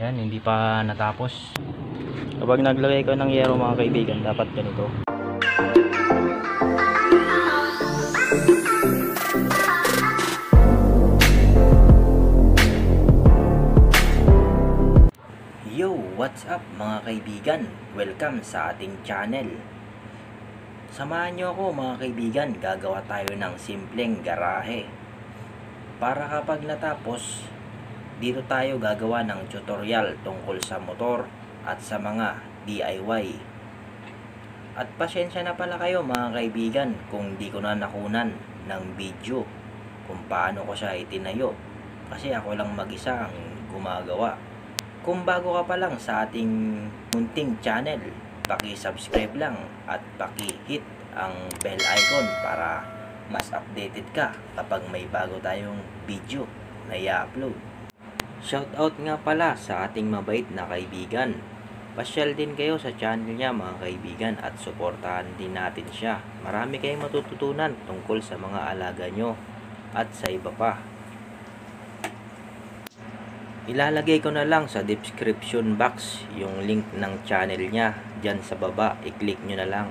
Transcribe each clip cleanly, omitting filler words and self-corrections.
Yan, hindi pa natapos. Kapag naglagay ko ng yero mga kaibigan, dapat ganito. Yo, what's up mga kaibigan? Welcome sa ating channel. Samahan nyo ako mga kaibigan, gagawa tayo ng simpleng garahe. Para kapag natapos, dito tayo gagawa ng tutorial tungkol sa motor at sa mga DIY. At pasensya na pala kayo mga kaibigan kung di ko na nakunan ng video kung paano ko siya itinayo, kasi ako lang mag-isa ang gumagawa. Kung bago ka pa lang sa ating munting channel, paki-subscribe lang at paki-hit ang bell icon para mas updated ka kapag may bago tayong video na i-upload. Shoutout nga pala sa ating mabait na kaibigan. Pasyal din kayo sa channel niya mga kaibigan at suportahan din natin siya. Marami kayong matututunan tungkol sa mga alaga nyo at sa iba pa. Ilalagay ko na lang sa description box yung link ng channel niya. Diyan sa baba, i-click nyo na lang.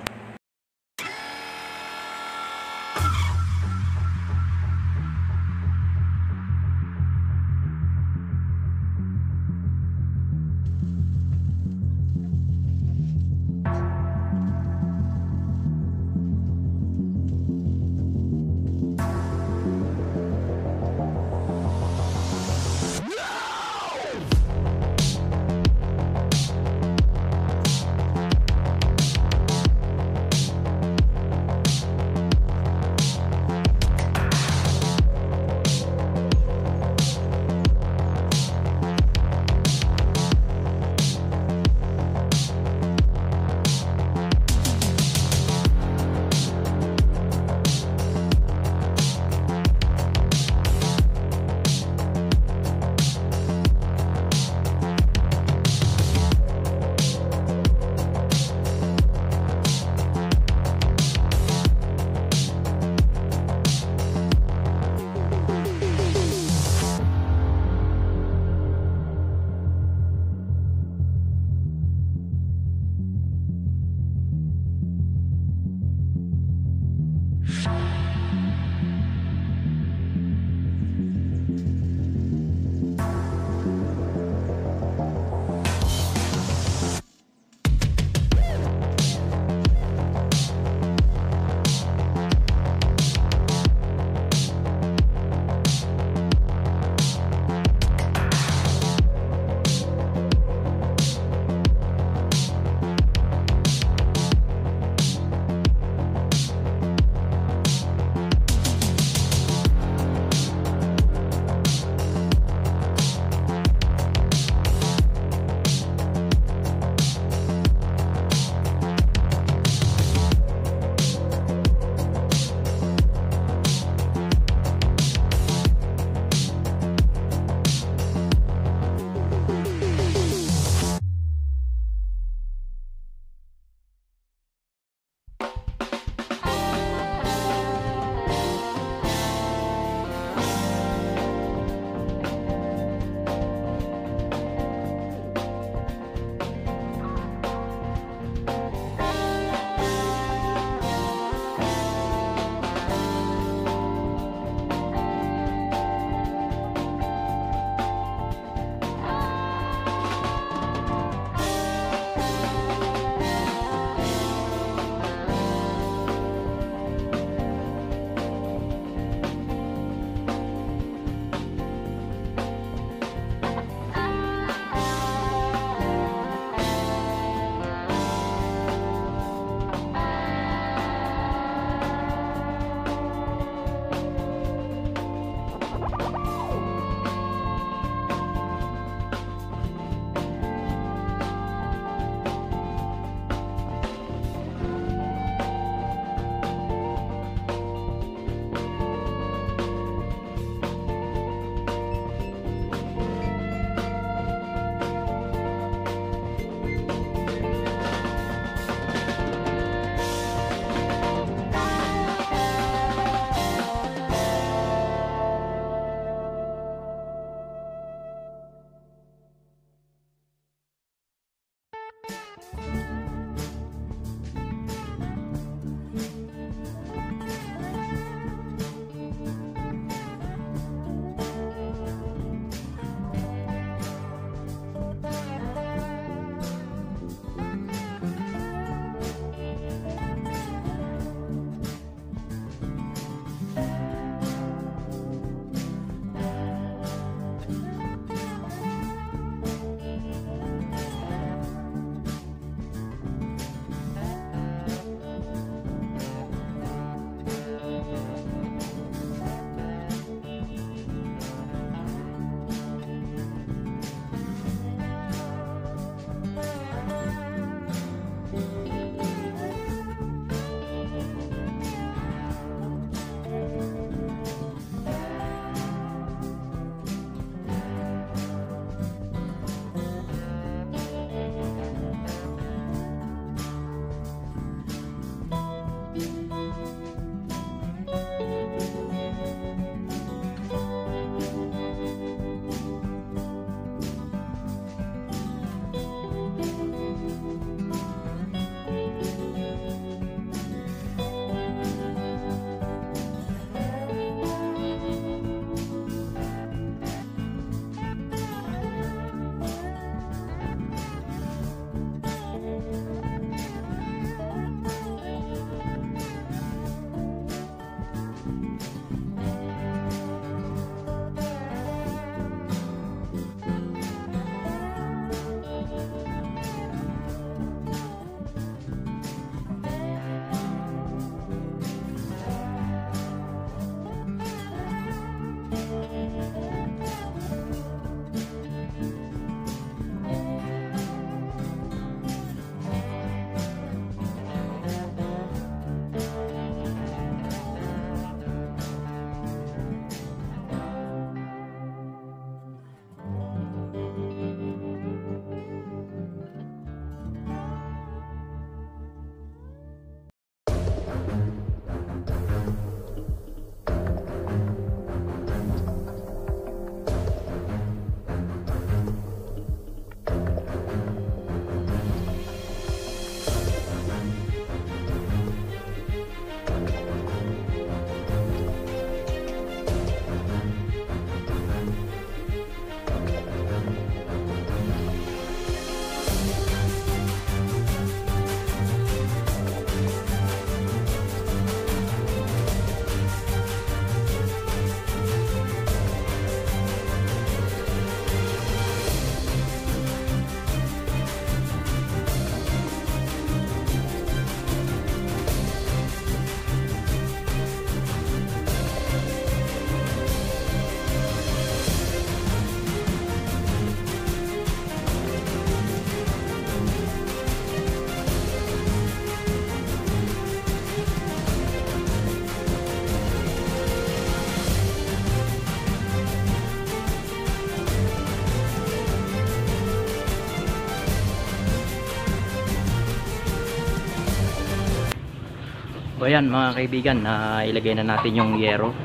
So ayan mga kaibigan, na ilagay na natin yung yero.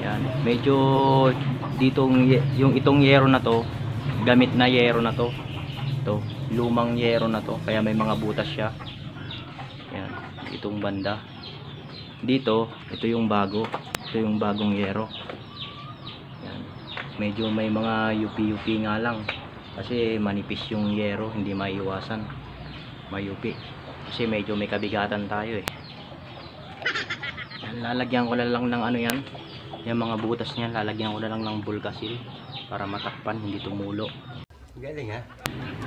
Yan, medyo yung itong yero na to, gamit na yero na to. Ito, lumang yero na to, kaya may mga butas siya. Yan, itong banda. Dito, ito yung bago. Ito yung bagong yero. Yan, medyo may mga yupi-yupi nga lang. Kasi manipis yung yero, hindi maiiwasan. Mayupi. Kasi medyo may kabigatan tayo eh. Yan, lalagyan ko na lang ng ano yan. Yung mga butas niya, lalagyan ko na lang ng bulkasil para matakpan, hindi tumulo. Galing ha?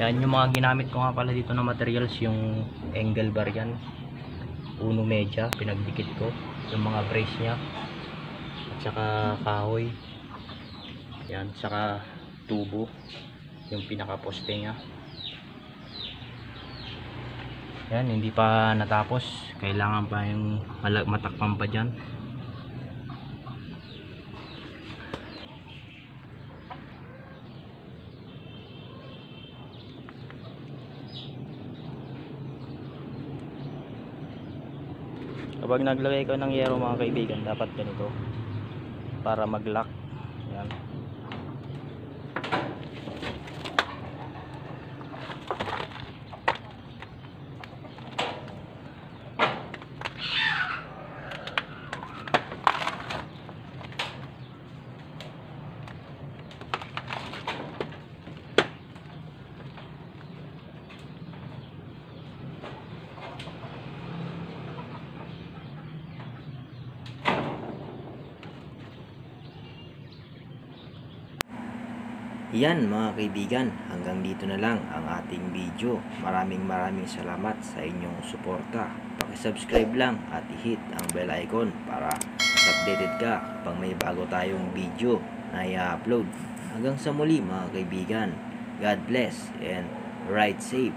Yan yung mga ginamit ko nga pala dito na materials, yung angle bar yan. Uno media, pinagdikit ko. Yung mga brace niya. At saka kahoy. Yan, saka tubo. Yung pinaka-poste niya. Yan, hindi pa natapos. Kailangan pa yung matakpan pa dyan. Kapag naglagay ko ng yero mga kaibigan, dapat ganito para mag-lock. Yan. Yan mga kaibigan, hanggang dito na lang ang ating video. Maraming salamat sa inyong suporta. Paki-subscribe lang at i-hit ang bell icon para updated ka kapag may bago tayong video na i-upload. Hanggang sa muli mga kaibigan, God bless and ride safe.